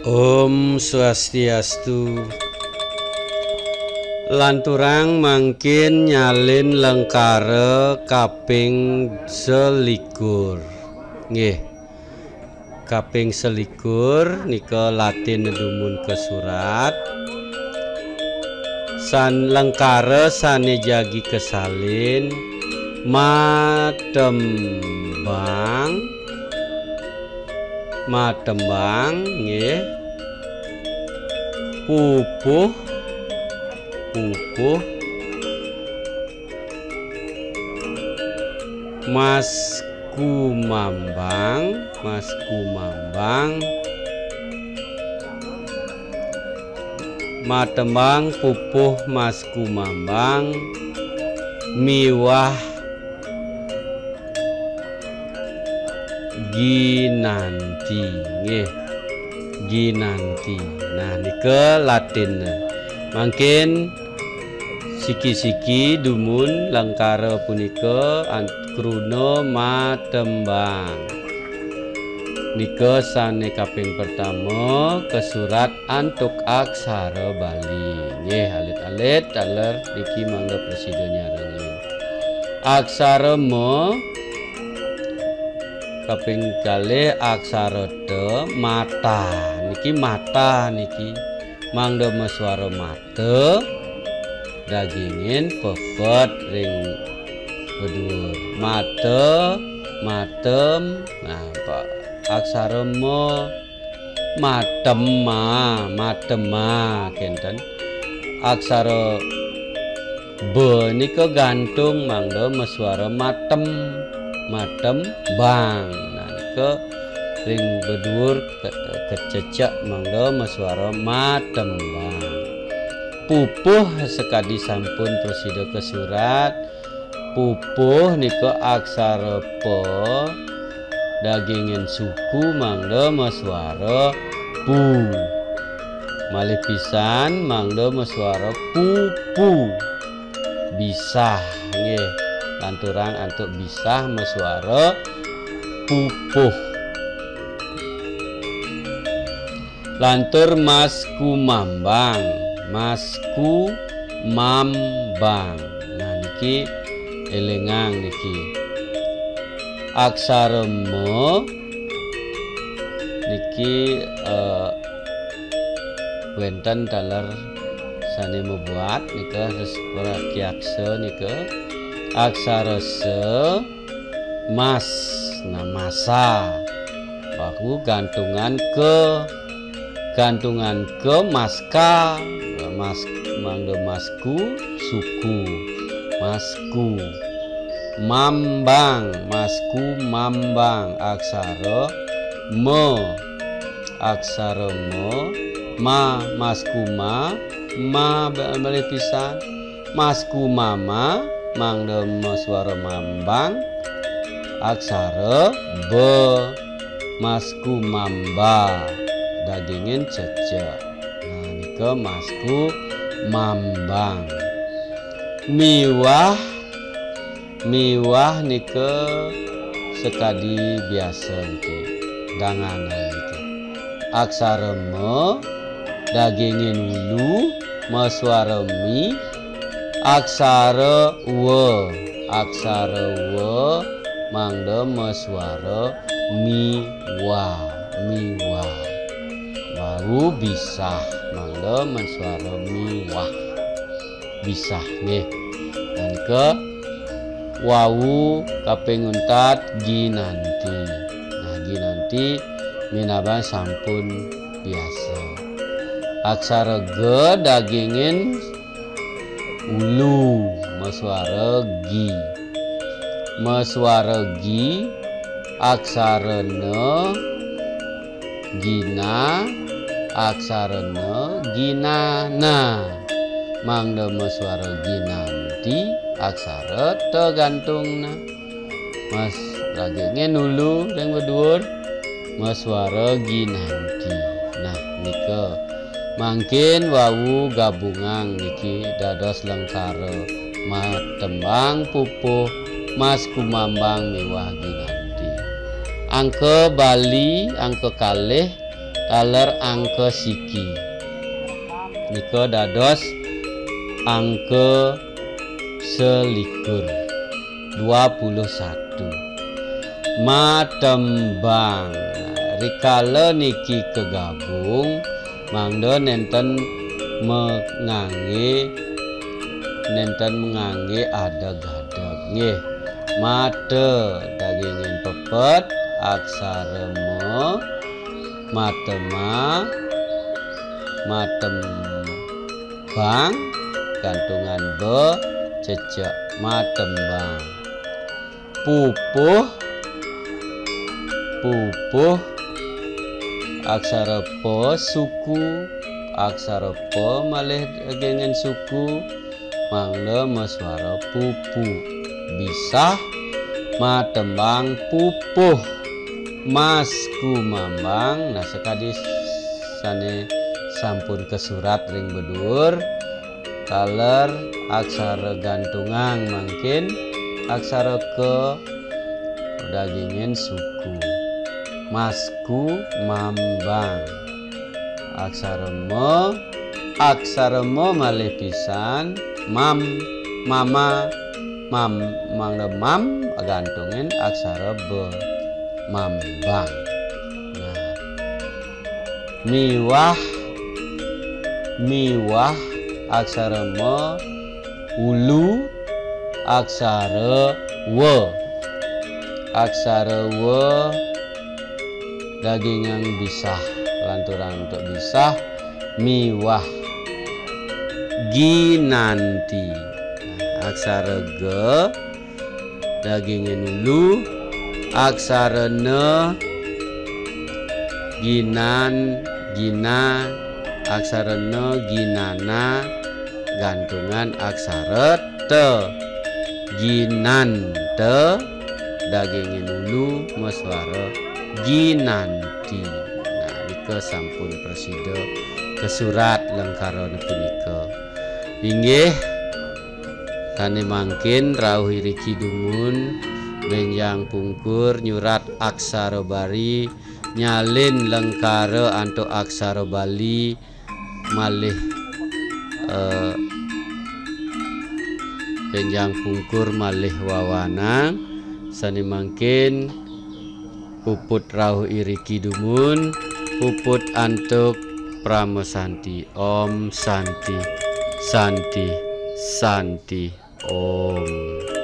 Om Swastiastu. Lanturang mangkin nyalin lengkare kaping selikur. Nggih. Kaping selikur nika Latin dumun ke surat. San lengkare sane jagi kesalin matembang nggih, pupuh masku mambang matembang pupuh masku mambang miwah ginanti nggih, ginanti. Nah nika Latin mangkin siki-siki dumun lengkare punika kruna matembang nika sane kaping pertama ke surat antuk aksara Bali nggih, alit-alit daler niki mangga presida nyarengin aksara ma kaping kalih aksara te mata niki mangda meswara mata dagingin pepet ring bedur mata matem. Nah Pak aksara ma matema kenten aksara be nika gantung mangda meswara matem bang. Nah nika ring bedur kececak mangga meswara matem bang. Pupuh sekadi sampun presida ke surat pupuh nika aksara pe dagingin suku mangga meswara pu malih pisan mangga meswara pupu bisah nggih, lanturang antuk bisah meswara pupuh. Lantur masku mambang. Nah niki elengang niki aksara ma niki wenten daler sane membuat nika respirasi aksa nika aksara se mas. Nah masa bahu gantungan ke maska mangga masku suku masku mambang aksara ma masku ma beli pisan masku mama mangga meswara mambang aksara be masku mamba dagingin cecek. Nah nika masku mambang miwah nika sekadi biasa niki danganan niki aksara me dagingin ulu meswara mi aksara we mangda meswara miwah baru bisah mangga meswara miwah bisah nggih. Dan ke wawu kaping untat ginanti. Nah ginanti minaba sampun biasa aksara ge dagingin ulu meswara gi aksara ne gina aksara ne ginana mangda meswara ginanti aksara tegantungna mas dagingin ulu ring bedur meswara ginanti. Nah nika mangkin wawu gabungan niki dados lengkare matembang pupuh masku mambang miwah ginanti. Angka Bali angka kalih taler angka siki nika dados angka selikur 21 matembang. Rikala niki kegabung mangda nenten mengangge adag-adag nggih. Mate dagingin pepet aksara me, matema, matembang gantungan be cecek matembang. Pupuh aksara po suku, aksara po malih dengan suku mangda maswara pupu. Bisah matembang pupuh masku mambang. Nah sekadi sane sampun kesurat ring bedur taler aksara gantungan mungkin aksara ke dagingin suku masku mambang. Aksara mo malih pisan mama mangda mam gantungin aksara be mambang. Nah miwah aksara mo ulu aksara we dagingan bisah lanturan untuk bisah miwah. Ginanti aksara ge dagingin ulu aksara ne gina aksara ne ginana gantungan aksara te ginante dagingin ulu maswara ginanti. Nah nika sampun presida kesurat lengkara punika inggih tani mangkin rawuh Iriki Dumun benjang pungkur nyurat aksara bari nyalin lengkara antuk aksara Bali malih benjang pungkur malih wawanang sani mangkin puput rawuh Iriki Dumun puput antuk Pramesanti. Om Santi Santi Santi Om.